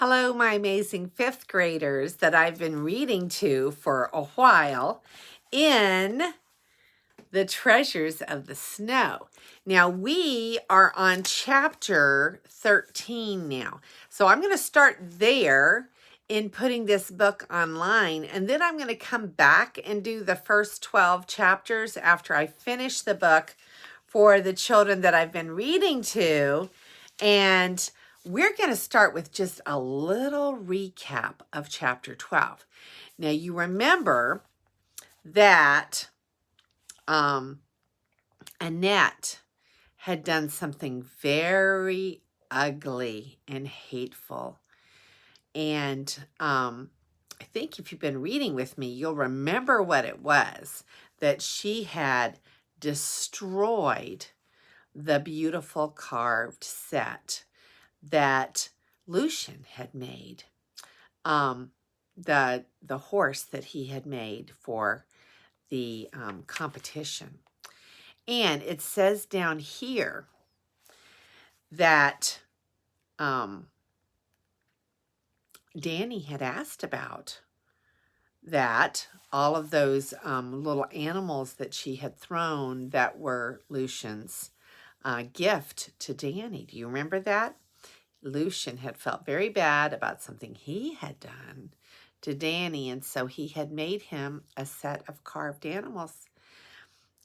Hello, my amazing fifth graders that I've been reading to for a while in The Treasures of the Snow. Now, we are on chapter 13 now. So I'm going to start there in putting this book online, and then I'm going to come back and do the first 12 chapters after I finish the book for the children that I've been reading to. And we're going to start with just a little recap of chapter 12. Now, you remember that Annette had done something very ugly and hateful. And I think if you've been reading with me, you'll remember what it was, that she had destroyed the beautiful carved set that Lucian had made, the horse that he had made for the competition. And it says down here that Danny had asked about that, all of those little animals that she had thrown that were Lucian's gift to Danny. Do you remember that? Lucian had felt very bad about something he had done to Danny, and so he had made him a set of carved animals.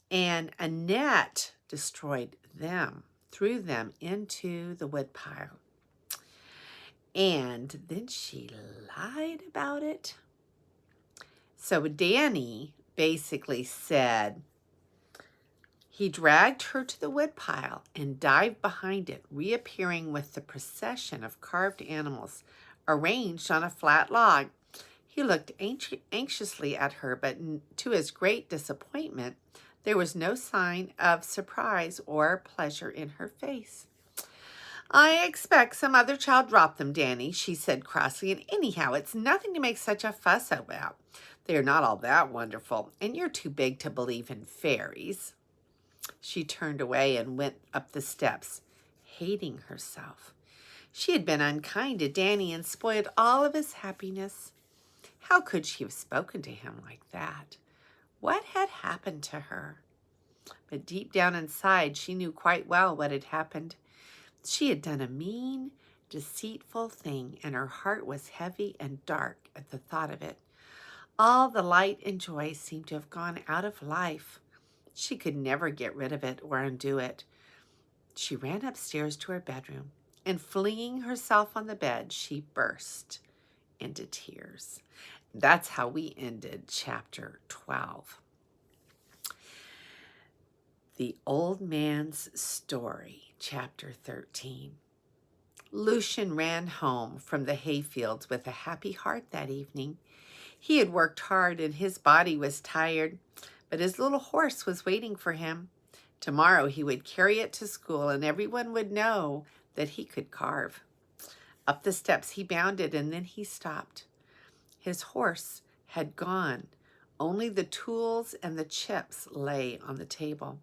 And Annette destroyed them, threw them into the woodpile. And then she lied about it. So Danny basically said he dragged her to the woodpile and dived behind it, reappearing with the procession of carved animals arranged on a flat log. He looked anxiously at her, but to his great disappointment, there was no sign of surprise or pleasure in her face. "I expect some other child dropped them, Danny," she said crossly, "and anyhow, it's nothing to make such a fuss about. They're not all that wonderful, and you're too big to believe in fairies." She turned away and went up the steps, hating herself. She had been unkind to Danny and spoiled all of his happiness. How could she have spoken to him like that? What had happened to her? But deep down inside, she knew quite well what had happened. She had done a mean, deceitful thing, and her heart was heavy and dark at the thought of it. All the light and joy seemed to have gone out of life. She could never get rid of it or undo it. She ran upstairs to her bedroom, and flinging herself on the bed, she burst into tears. That's how we ended chapter 12. The Old Man's Story, chapter 13. Lucian ran home from the hayfields with a happy heart that evening. He had worked hard and his body was tired, but his little horse was waiting for him. Tomorrow he would carry it to school and everyone would know that he could carve. Up the steps he bounded and then he stopped. His horse had gone. Only the tools and the chips lay on the table.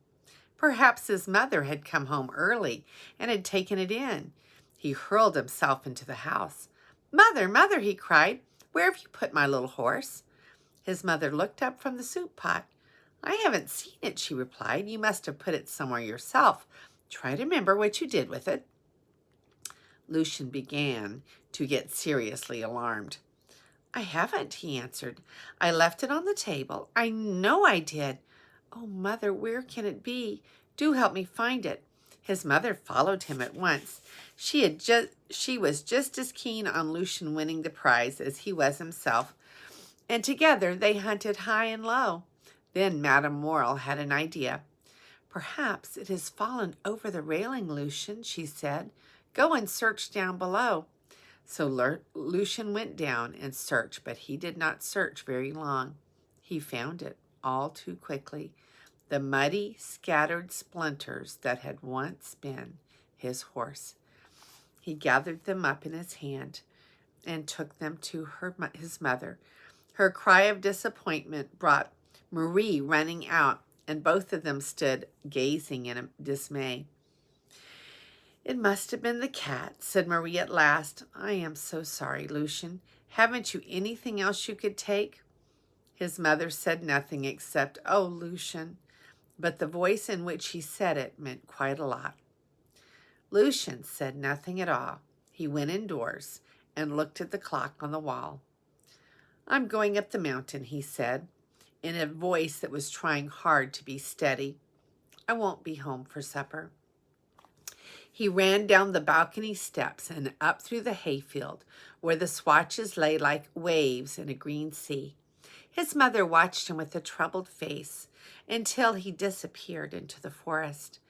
Perhaps his mother had come home early and had taken it in. He hurled himself into the house. "Mother, mother," he cried, "where have you put my little horse?" His mother looked up from the soup pot. "I haven't seen it," she replied. "You must have put it somewhere yourself. Try to remember what you did with it." Lucian began to get seriously alarmed. "I haven't," he answered. "I left it on the table. I know I did. Oh, Mother, where can it be? Do help me find it." His mother followed him at once. She was just as keen on Lucian winning the prize as he was himself, and together they hunted high and low. Then Madame Morrel had an idea. "Perhaps it has fallen over the railing, Lucian," she said. "Go and search down below." So Lucian went down and searched, but he did not search very long. He found it all too quickly. The muddy, scattered splinters that had once been his horse. He gathered them up in his hand and took them to his mother. Her cry of disappointment brought Marie running out, and both of them stood gazing in dismay. "It must have been the cat," said Marie at last. "I am so sorry, Lucian. Haven't you anything else you could take?" His mother said nothing except, "Oh, Lucian," but the voice in which he said it meant quite a lot. Lucian said nothing at all. He went indoors and looked at the clock on the wall. "I'm going up the mountain," he said, in a voice that was trying hard to be steady. "I won't be home for supper." He ran down the balcony steps and up through the hayfield, where the swathes lay like waves in a green sea. His mother watched him with a troubled face until he disappeared into the forest.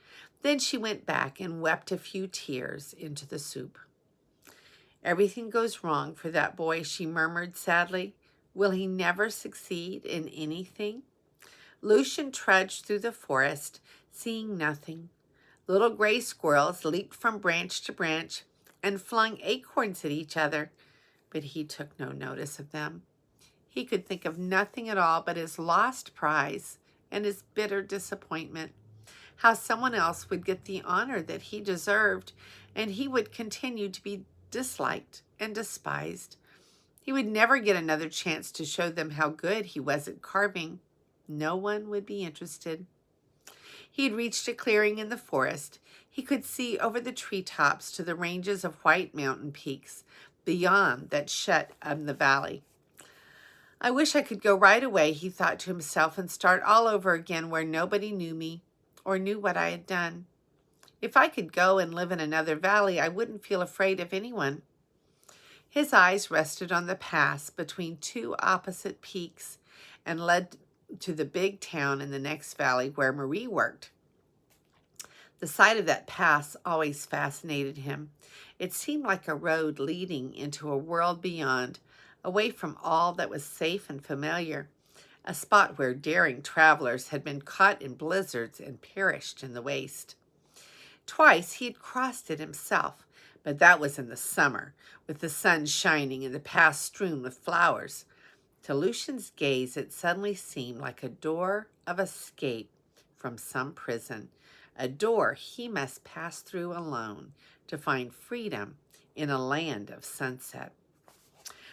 Then she went back and wept a few tears into the soup. "Everything goes wrong for that boy," she murmured sadly. "Will he never succeed in anything?" Lucian trudged through the forest, seeing nothing. Little gray squirrels leaped from branch to branch and flung acorns at each other, but he took no notice of them. He could think of nothing at all but his lost prize and his bitter disappointment. How someone else would get the honor that he deserved, and he would continue to be disliked and despised. He would never get another chance to show them how good he was at carving. No one would be interested. He had reached a clearing in the forest. He could see over the treetops to the ranges of white mountain peaks beyond that shut in the valley. "I wish I could go right away," he thought to himself, "and start all over again where nobody knew me or knew what I had done. If I could go and live in another valley, I wouldn't feel afraid of anyone." His eyes rested on the pass between two opposite peaks and led to the big town in the next valley where Marie worked. The sight of that pass always fascinated him. It seemed like a road leading into a world beyond, away from all that was safe and familiar, a spot where daring travelers had been caught in blizzards and perished in the waste. Twice he had crossed it himself, but that was in the summer, with the sun shining and the path strewn with flowers. To Lucian's gaze, it suddenly seemed like a door of escape from some prison, a door he must pass through alone to find freedom in a land of sunset.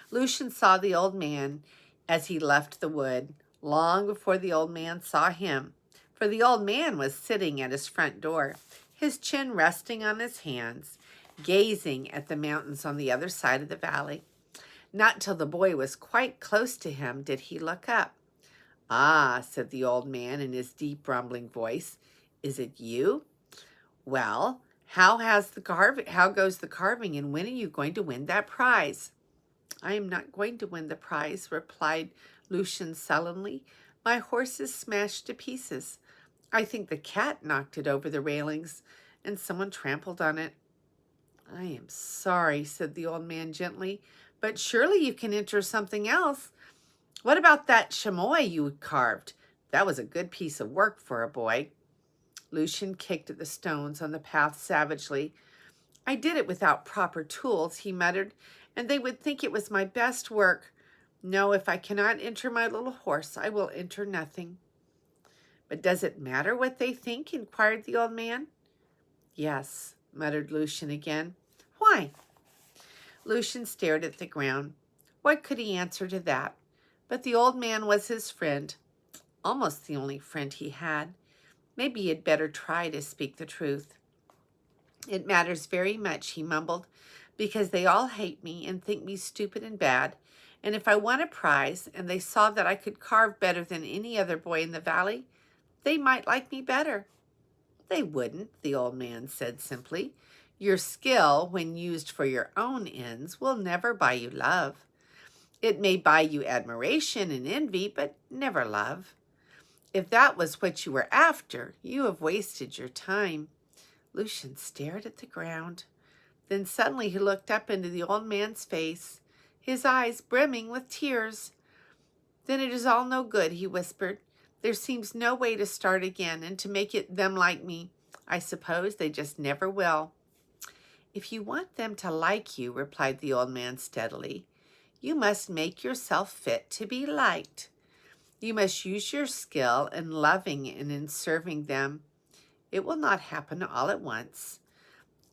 Lucian saw the old man as he left the wood, long before the old man saw him, for the old man was sitting at his front door, his chin resting on his hands, gazing at the mountains on the other side of the valley. Not till the boy was quite close to him did he look up. "Ah," said the old man in his deep rumbling voice, "is it you? Well, how goes the carving, and when are you going to win that prize?" "I am not going to win the prize," replied Lucian sullenly. "My horse is smashed to pieces. I think the cat knocked it over the railings, and someone trampled on it." "I am sorry," said the old man gently, "but surely you can enter something else. What about that chamois you carved? That was a good piece of work for a boy." Lucian kicked at the stones on the path savagely. "I did it without proper tools," he muttered, "and they would think it was my best work. No, if I cannot enter my little horse, I will enter nothing." "But does it matter what they think?" inquired the old man. "Yes," muttered Lucian again. "Why?" Lucian stared at the ground. What could he answer to that? But the old man was his friend, almost the only friend he had. Maybe he had better try to speak the truth. "It matters very much," he mumbled, "because they all hate me and think me stupid and bad. And if I won a prize and they saw that I could carve better than any other boy in the valley, they might like me better." "They wouldn't," the old man said simply. "Your skill, when used for your own ends, will never buy you love. It may buy you admiration and envy, but never love. If that was what you were after, you have wasted your time." Lucian stared at the ground. Then suddenly he looked up into the old man's face, his eyes brimming with tears. "Then it is all no good," he whispered. "There seems no way to start again and to make them like me. I suppose they just never will." "If you want them to like you," replied the old man steadily, "you must make yourself fit to be liked. You must use your skill in loving and in serving them. It will not happen all at once.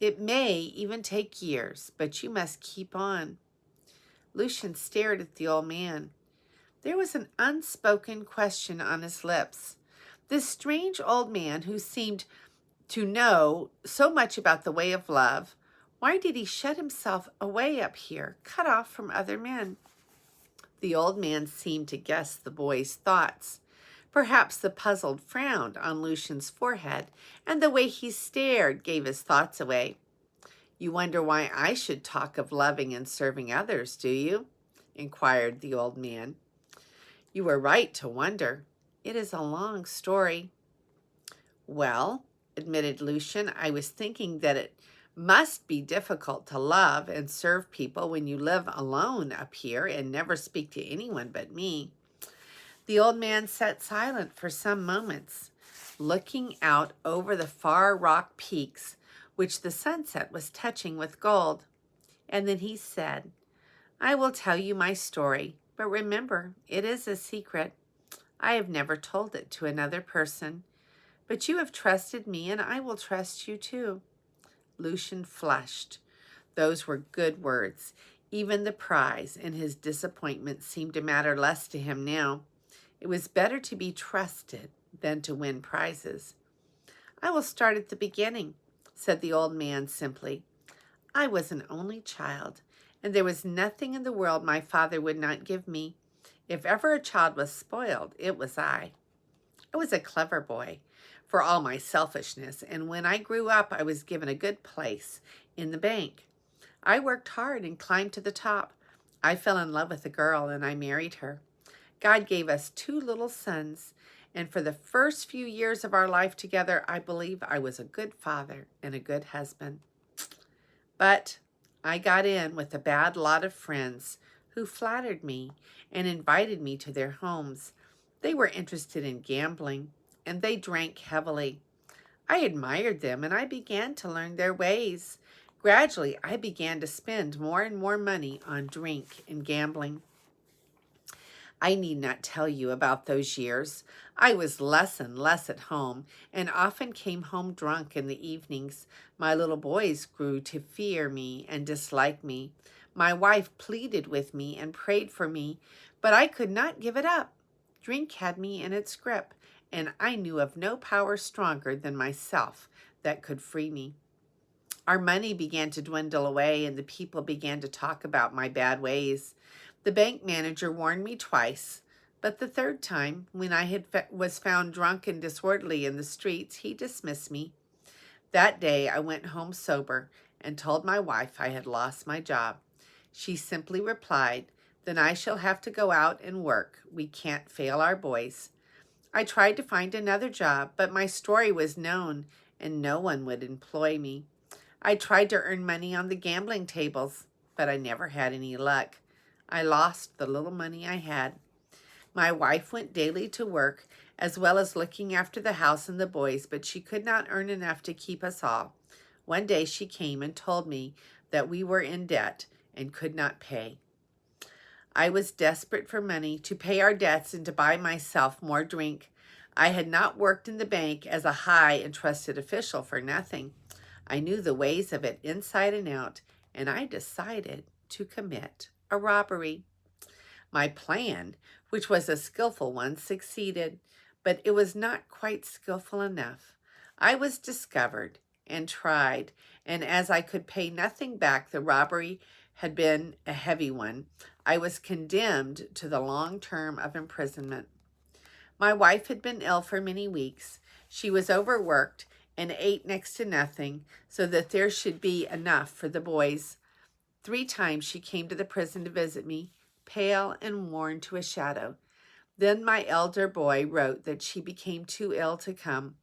It may even take years, but you must keep on." Lucian stared at the old man. There was an unspoken question on his lips. This strange old man who seemed to know so much about the way of love, why did he shut himself away up here, cut off from other men? The old man seemed to guess the boy's thoughts. Perhaps the puzzled frown on Lucian's forehead and the way he stared gave his thoughts away. "You wonder why I should talk of loving and serving others, do you?" inquired the old man. "You were right to wonder. It is a long story." "Well," admitted Lucian, "I was thinking that it must be difficult to love and serve people when you live alone up here and never speak to anyone but me." The old man sat silent for some moments, looking out over the far rock peaks, which the sunset was touching with gold. And then he said, "I will tell you my story, but remember, it is a secret. I have never told it to another person. But you have trusted me, and I will trust you too." Lucian flushed. Those were good words. Even the prize and his disappointment seemed to matter less to him now. It was better to be trusted than to win prizes. "I will start at the beginning," said the old man simply. "I was an only child, and there was nothing in the world my father would not give me. If ever a child was spoiled, it was I. I was a clever boy, for all my selfishness, and when I grew up, I was given a good place in the bank. I worked hard and climbed to the top. I fell in love with a girl, and I married her. God gave us 2 little sons, and for the first few years of our life together, I believe I was a good father and a good husband. But I got in with a bad lot of friends who flattered me and invited me to their homes. They were interested in gambling, and they drank heavily. I admired them, and I began to learn their ways. Gradually, I began to spend more and more money on drink and gambling. I need not tell you about those years. I was less and less at home, and often came home drunk in the evenings. My little boys grew to fear me and dislike me. My wife pleaded with me and prayed for me, but I could not give it up. Drink had me in its grip, and I knew of no power stronger than myself that could free me. Our money began to dwindle away, and the people began to talk about my bad ways. The bank manager warned me twice, but the third time, when I was found drunk and disorderly in the streets, he dismissed me. That day, I went home sober and told my wife I had lost my job. She simply replied, "Then I shall have to go out and work. We can't fail our boys." I tried to find another job, but my story was known and no one would employ me. I tried to earn money on the gambling tables, but I never had any luck. I lost the little money I had. My wife went daily to work, as well as looking after the house and the boys, but she could not earn enough to keep us all. One day she came and told me that we were in debt and could not pay. I was desperate for money to pay our debts and to buy myself more drink. I had not worked in the bank as a high and trusted official for nothing. I knew the ways of it inside and out, and I decided to commit a robbery. My plan, which was a skillful one, succeeded, but it was not quite skillful enough. I was discovered and tried, and as I could pay nothing back, the robbery had been a heavy one. I was condemned to the long term of imprisonment. My wife had been ill for many weeks. She was overworked and ate next to nothing so that there should be enough for the boys. 3 times she came to the prison to visit me, pale and worn to a shadow. Then my elder boy wrote that she became too ill to come.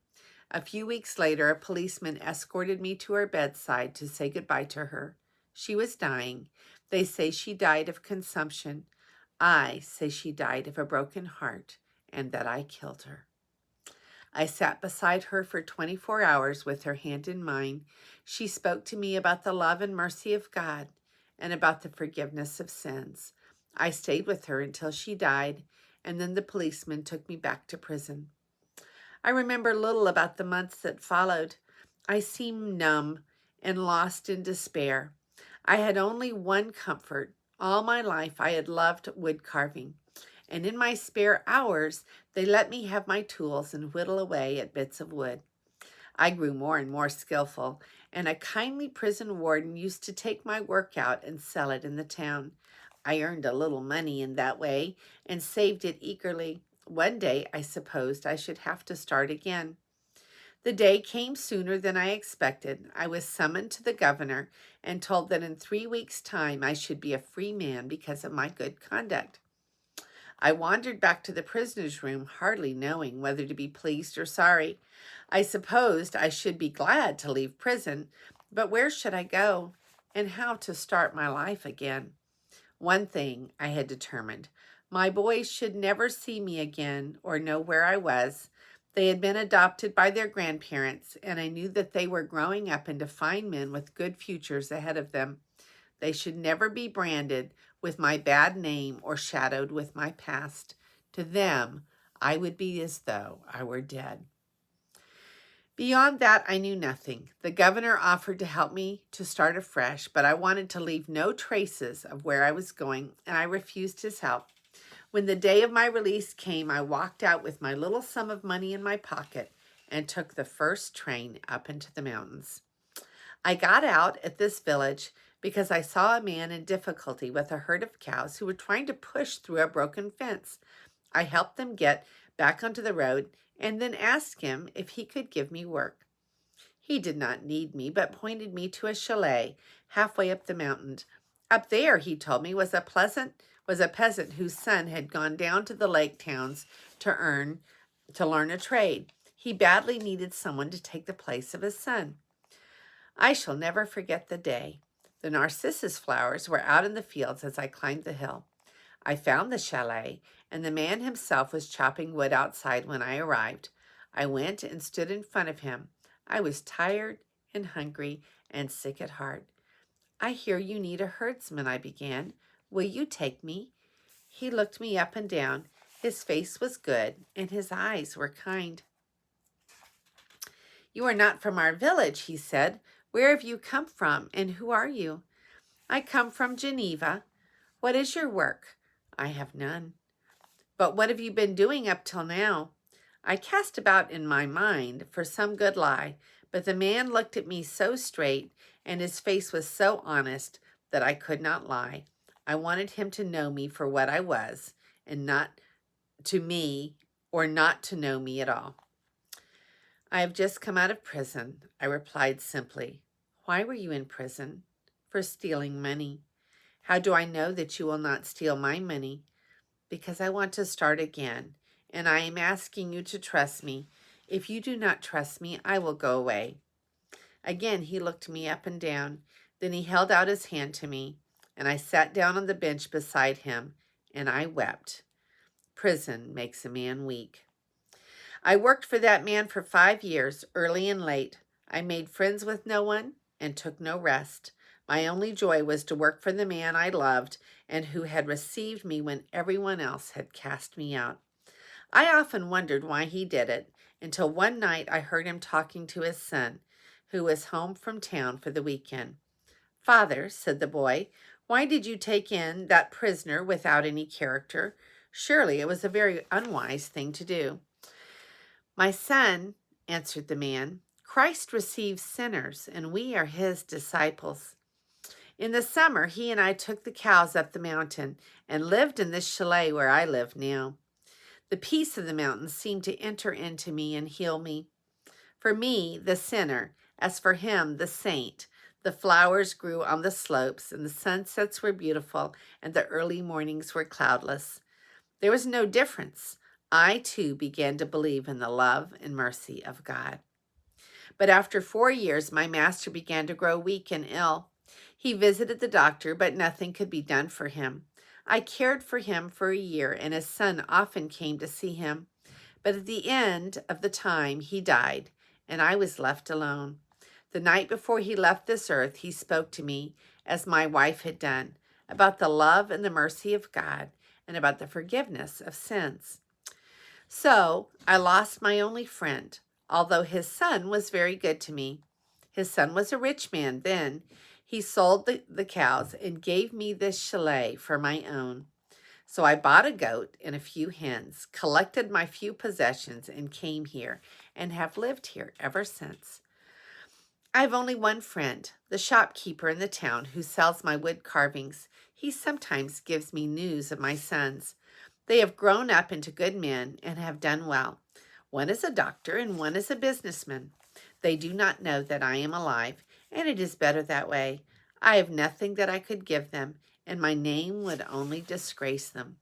A few weeks later, a policeman escorted me to her bedside to say goodbye to her. She was dying. They say she died of consumption. I say she died of a broken heart and that I killed her. I sat beside her for 24 hours with her hand in mine. She spoke to me about the love and mercy of God and about the forgiveness of sins. I stayed with her until she died, and then the policeman took me back to prison. I remember little about the months that followed. I seemed numb and lost in despair. I had only one comfort. All my life I had loved wood carving, and in my spare hours they let me have my tools and whittle away at bits of wood. I grew more and more skillful, and a kindly prison warden used to take my work out and sell it in the town. I earned a little money in that way and saved it eagerly. One day I supposed I should have to start again. The day came sooner than I expected. I was summoned to the governor and told that in 3 weeks' time I should be a free man because of my good conduct. I wandered back to the prisoner's room, hardly knowing whether to be pleased or sorry. I supposed I should be glad to leave prison, but where should I go, and how to start my life again? One thing I had determined. My boys should never see me again or know where I was. They had been adopted by their grandparents, and I knew that they were growing up into fine men with good futures ahead of them. They should never be branded with my bad name or shadowed with my past. To them, I would be as though I were dead. Beyond that, I knew nothing. The governor offered to help me to start afresh, but I wanted to leave no traces of where I was going, and I refused his help. When the day of my release came, I walked out with my little sum of money in my pocket and took the first train up into the mountains. I got out at this village because I saw a man in difficulty with a herd of cows who were trying to push through a broken fence. I helped them get back onto the road and then asked him if he could give me work. He did not need me, but pointed me to a chalet halfway up the mountain. Up there, he told me, was a peasant whose son had gone down to the lake towns to learn a trade. He badly needed someone to take the place of his son. I shall never forget the day. The narcissus flowers were out in the fields as I climbed the hill. I found the chalet, and the man himself was chopping wood outside when I arrived. I went and stood in front of him. I was tired and hungry and sick at heart. "I hear you need a herdsman," I began. "Will you take me?" He looked me up and down. His face was good, and his eyes were kind. "You are not from our village," he said. "Where have you come from, and who are you?" "I come from Geneva." "What is your work?" "I have none." "But what have you been doing up till now?" I cast about in my mind for some good lie, but the man looked at me so straight, and his face was so honest that I could not lie. I wanted him to know me for what I was, and not to know me at all. "I have just come out of prison," I replied simply. "Why were you in prison?" "For stealing money." "How do I know that you will not steal my money?" "Because I want to start again, and I am asking you to trust me. If you do not trust me, I will go away." Again, he looked me up and down. Then he held out his hand to me, and I sat down on the bench beside him, and I wept. Prison makes a man weak. I worked for that man for 5 years, early and late. I made friends with no one and took no rest. My only joy was to work for the man I loved and who had received me when everyone else had cast me out. I often wondered why he did it, until one night I heard him talking to his son, who was home from town for the weekend. "Father," said the boy, "why did you take in that prisoner without any character? Surely it was a very unwise thing to do." "My son," answered the man, "Christ receives sinners, and we are his disciples. In the summer, he and I took the cows up the mountain and lived in this chalet where I live now. The peace of the mountains seemed to enter into me and heal me. For me, the sinner, as for him, the saint, the flowers grew on the slopes, and the sunsets were beautiful, and the early mornings were cloudless. There was no difference. I, too, began to believe in the love and mercy of God. But after 4 years, my master began to grow weak and ill. He visited the doctor, but nothing could be done for him. I cared for him for a year, and his son often came to see him. But at the end of the time, he died, and I was left alone. The night before he left this earth, he spoke to me, as my wife had done, about the love and the mercy of God and about the forgiveness of sins. So I lost my only friend, although his son was very good to me. His son was a rich man then. He sold the cows and gave me this chalet for my own. So I bought a goat and a few hens, collected my few possessions, and came here, and have lived here ever since. I have only one friend, the shopkeeper in the town who sells my wood carvings. He sometimes gives me news of my sons. They have grown up into good men and have done well. One is a doctor and one is a businessman. They do not know that I am alive, and it is better that way. I have nothing that I could give them, and my name would only disgrace them.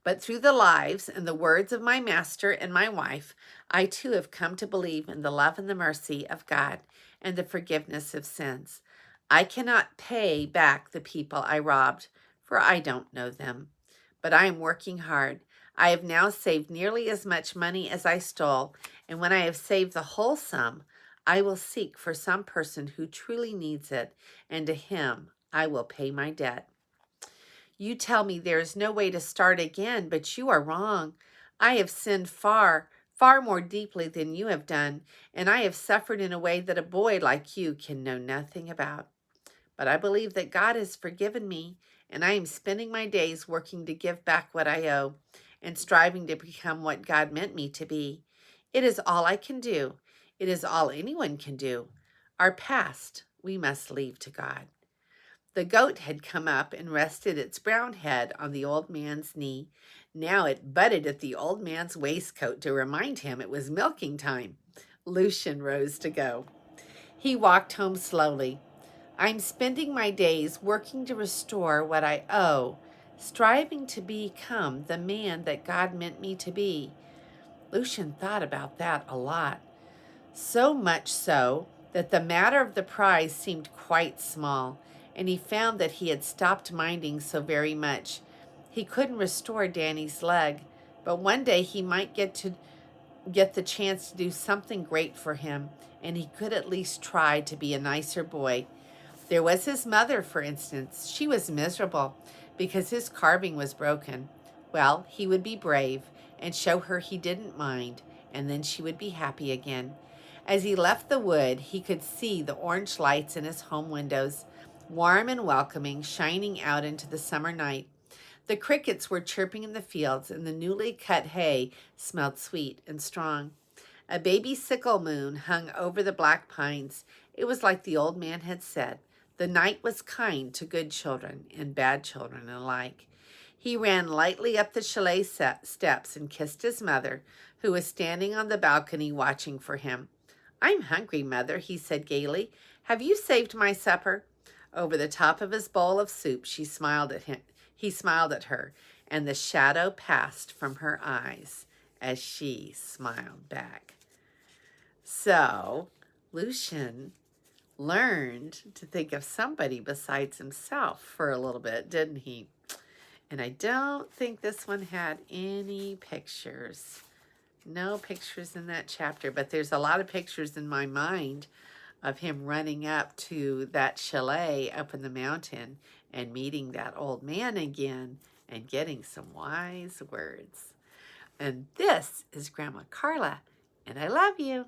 But through the lives and the words of my master and my wife, I too have come to believe in the love and the mercy of God and the forgiveness of sins. I cannot pay back the people I robbed, for I don't know them. But I am working hard. I have now saved nearly as much money as I stole, and when I have saved the whole sum, I will seek for some person who truly needs it, and to him I will pay my debt. You tell me there is no way to start again, but you are wrong. I have sinned far, far more deeply than you have done, and I have suffered in a way that a boy like you can know nothing about. But I believe that God has forgiven me, and I am spending my days working to give back what I owe and striving to become what God meant me to be. It is all I can do. It is all anyone can do. Our past we must leave to God. The goat had come up and rested its brown head on the old man's knee. Now it butted at the old man's waistcoat to remind him it was milking time. Lucian rose to go. He walked home slowly. I'm spending my days working to restore what I owe, striving to become the man that God meant me to be. Lucian thought about that a lot. So much so that the matter of the prize seemed quite small, and he found that he had stopped minding so very much. He couldn't restore Danny's leg, but one day he might get the chance to do something great for him, and he could at least try to be a nicer boy. There was his mother, for instance. She was miserable because his carving was broken. Well, he would be brave and show her he didn't mind, and then she would be happy again. As he left the wood, he could see the orange lights in his home windows, warm and welcoming, shining out into the summer night. The crickets were chirping in the fields, and the newly cut hay smelled sweet and strong. A baby sickle moon hung over the black pines. It was like the old man had said. The night was kind to good children and bad children alike. He ran lightly up the chalet steps and kissed his mother, who was standing on the balcony watching for him. I'm hungry, Mother, he said gaily. Have you saved my supper? Over the top of his bowl of soup, she smiled at him. He smiled at her, and the shadow passed from her eyes as she smiled back. So, Lucian learned to think of somebody besides himself for a little bit, didn't he? And I don't think this one had any pictures. No pictures in that chapter, but there's a lot of pictures in my mind of him running up to that chalet up in the mountain and meeting that old man again and getting some wise words. And this is Grandma Carla, and I love you.